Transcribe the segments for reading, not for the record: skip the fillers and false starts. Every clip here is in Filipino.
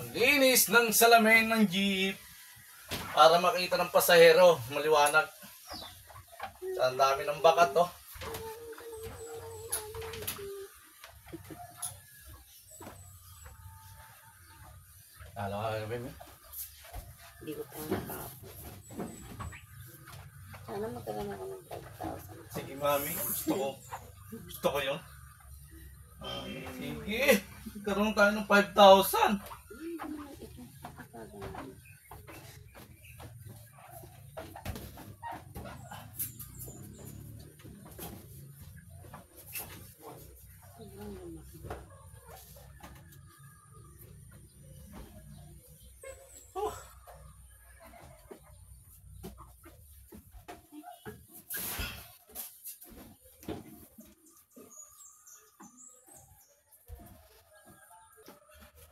Maglinis ng salamin ng jeep para makita ng pasahero, maliwanag. Ang dami ng bakat, oh. Alam ka ba yun? Hindi ko pa nakapos. Sana magkaroon ako ng 5,000. Sige, mami. Gusto ko yun. Sige. Karoon tayo ng 5,000.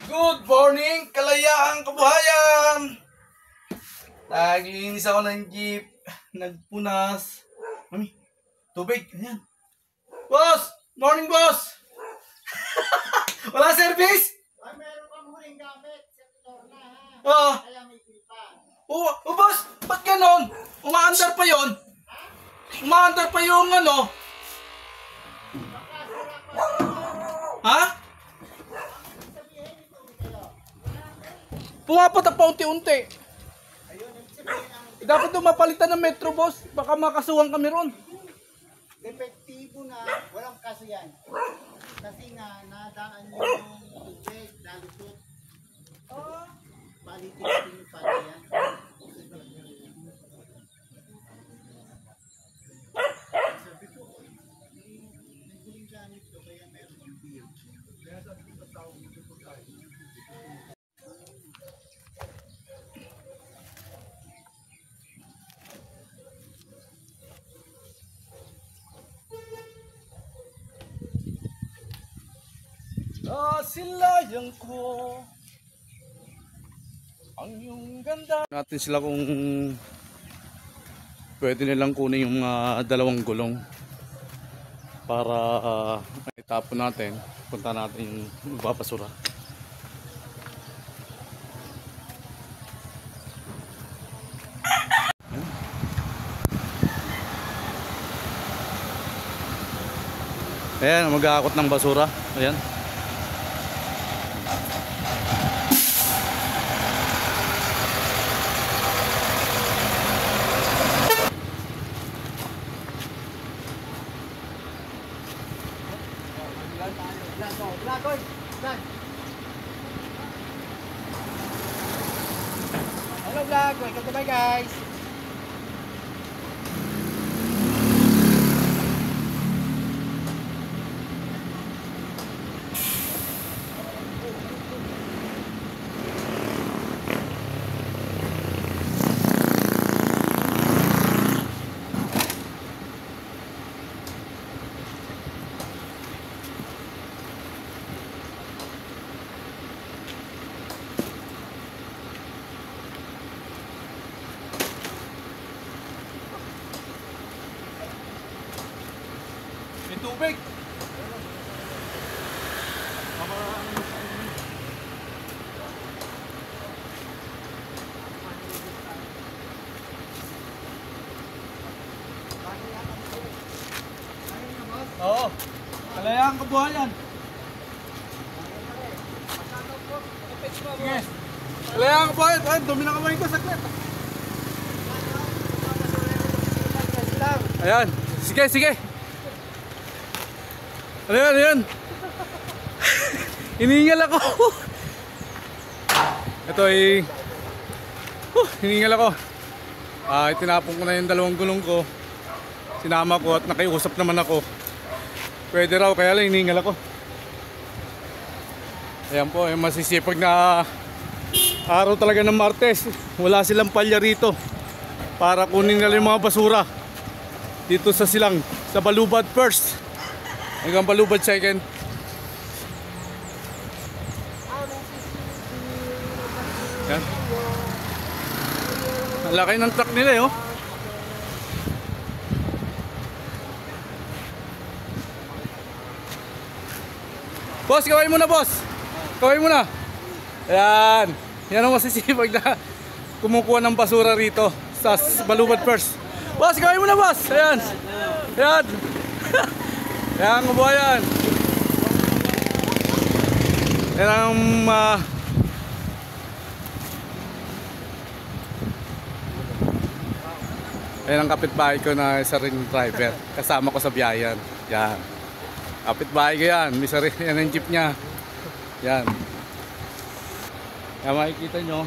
Good morning, kalayaang kabuhayan! Naglinis ako ng jeep, nagpunas. Mami, tubig, ayan. Boss! Morning, boss! Wala service? Ay, meron kang huling gamit sa Lorna, ha? Oo. Kaya may pilpa. Oh, boss! Ba't ganon? Umaandar pa yon? Umaandar pa yung ano? Ha? Pumapatak pa unti-unti. Dapat doon mapalitan ng metro, boss. Baka makasuhan kami ron. Epektibo na, walang kaso yan. Kasi nga, nadaan yung tubig, nalusot. Palitin yung pala yan. Sabi ko, may huling gamit ko, kaya meron yung beer. Kaya sabi ko sa tao, dito po tayo. Silayang ko ang iyong ganda. Natin sila kung pwede nilang kunin yung dalawang gulong para itapon natin. Punta natin yung babasura. Ayan, mag-aakot ng basura. Ayan. Hello vlog, welcome to my guys. May tubig. Oo. Kalayaan kabuhayan. Sige. Kalayaan kabuhayan. Ay, dumi na kamay ko. Saglit. Ayan. Sige, sige. Ano yan, ano yan? Hiningal ako. Ito ay hiningal ako. Itinapon ko na yung dalawang gulong ko. Sinama ko at nakiusap naman ako. Pwede raw, kaya lang hiningal ako. Ayan po, yung masisipag na araw talaga ng Martes. Wala silang palya rito para kunin nila yung mga basura dito sa silang, sa Balubad first hanggang Balubad second. Yan. Ang laki ng truck nila eh, oh. Boss, gawin mo na, boss. Kaway mo na. Ayan. Yan ang masisipag na kumukuha ng basura rito sa Balubad First. Boss, kaway mo na boss. Ayan. Ayan. Ayan, kabuhayan. Yan ang ayan ang kapitbahay ko na isa rin driver. Kasama ko sa biyayan. Yan. Kapitbahay ko yan. Misa rin yan ang jeep niya. Yan. Yan makikita nyo.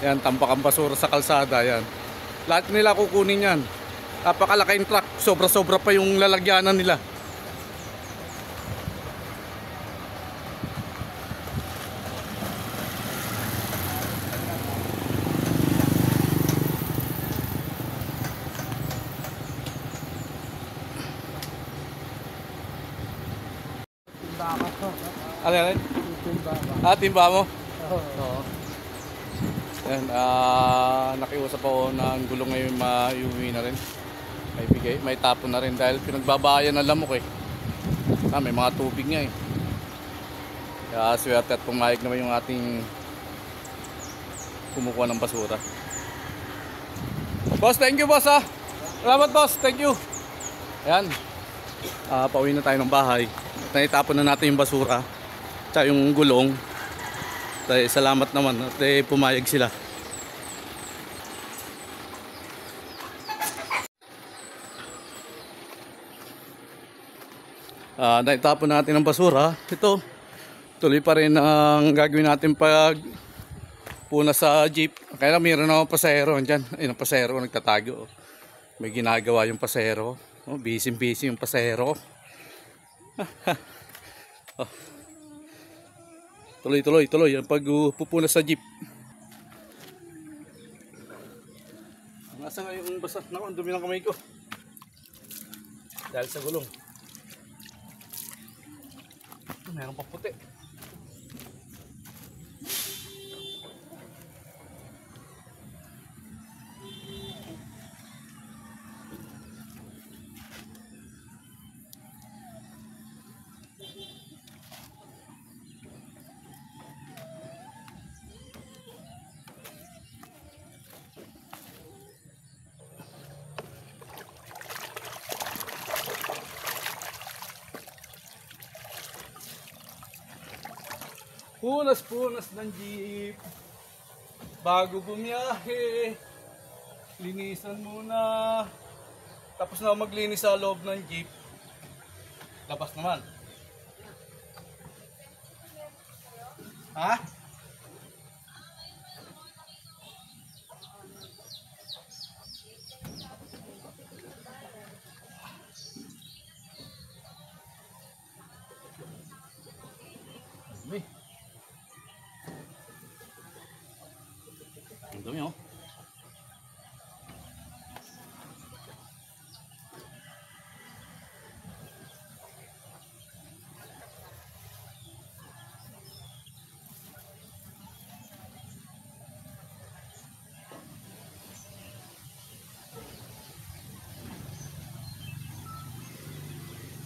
Yan, tampak ang basura sa kalsada. Yan. Lahat nila kukunin yan. Napakalaki yung truck. Sobra-sobra pa yung lalagyanan nila. Ano yan? Timba mo? Oo. Yan, nakiusap ako na ang gulong ngayon maiuwi na rin. May tapon na rin dahil pinagbabayan ng lamok eh. May mga tubig nga eh. Kaya swerte at pumayag naman yung ating kumukuha ng basura. Boss, thank you boss ha. Salamat boss, thank you. Ayan. Pauwi na tayo ng bahay. At naitapon na natin yung basura. Tsaka yung gulong. Salamat naman at pumayag sila. Naitapon natin ang basura. Ito, tuloy pa rin ang gagawin natin pag puna sa jeep. Kaya mayroon na akong pasahero dyan. Ayun ang pasahero nagtatago. May ginagawa yung pasahero. Busy yung pasahero. Tuloy ang pagpupuna sa jeep. Nasa nga yung basa? Naku, ang dumi ng kamay ko dahil sa gulong. Meron pa puti. Punas ng jeep bago bumiyahe. Linisan muna. Tapos na maglinis sa loob ng jeep. Labas naman. Ha? Ang dumi oh.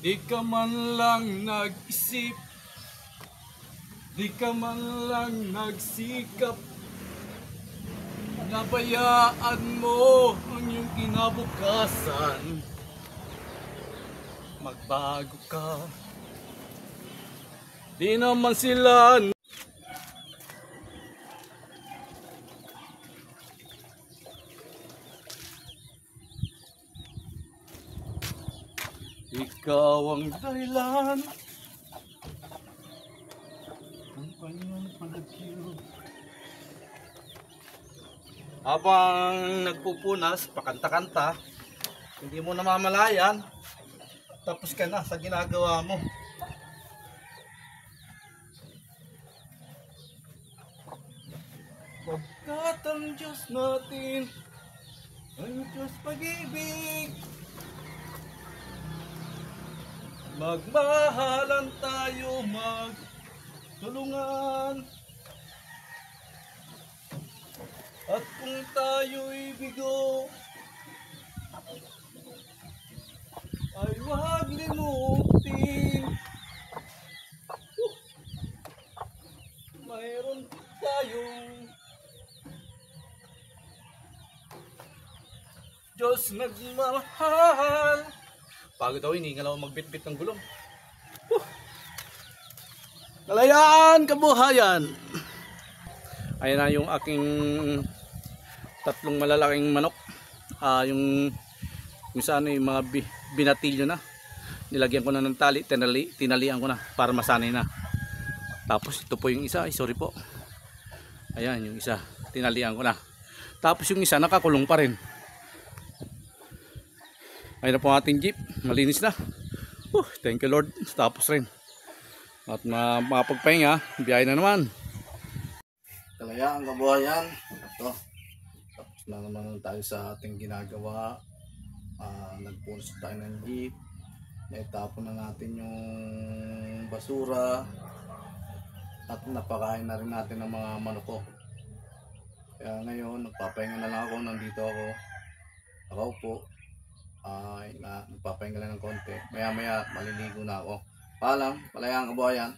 Di ka man lang nag-isip, di ka man lang nagsikap, nabayaan mo ang iyong kinabukasan. Magbago ka. Di naman sila ikaw ang dahilan ng kanyang pagkakiro. Habang nagpupunas, pakanta-kanta, hindi mo namamalayan, tapos ka na sa ginagawa mo. Pagkat ang Diyos natin, ang Diyos pag-ibig, magmahalan tayo, magtulungan. At kung tayo'y bigo, ay huwag limutin tayong Diyos nagmamahal. Pagod ako, hiningal ako magbitbit ng gulong. Kalayaan, kabuhayan. Ayan na yung aking tatlong malalaking manok. Yung saan yung mga binatilyo na. Nilagyan ko na ng tali, tinalian ko na para masanay na. Tapos ito po yung isa, ay sorry po. Ayan yung isa, tinalian ko na. Tapos yung isa nakakulong pa rin. Ayun na po ang ating jeep, malinis na. Thank you Lord. Tapos rin. At mapagpahinga, biyahe na naman. Kalayaan, kabuhayan. Ito. Tapos na naman tayo sa ating ginagawa. Nagpunos tayo ng jeep. Naitapon na natin yung basura. At napakain na rin natin ng mga manok ko. Kaya ngayon, nagpapahinga na lang ako. Nandito ako. Ako po. Nagpapahinga lang ng konti. Maya maya maliligo na ako. Paalam, kalayaan, kabuhayan.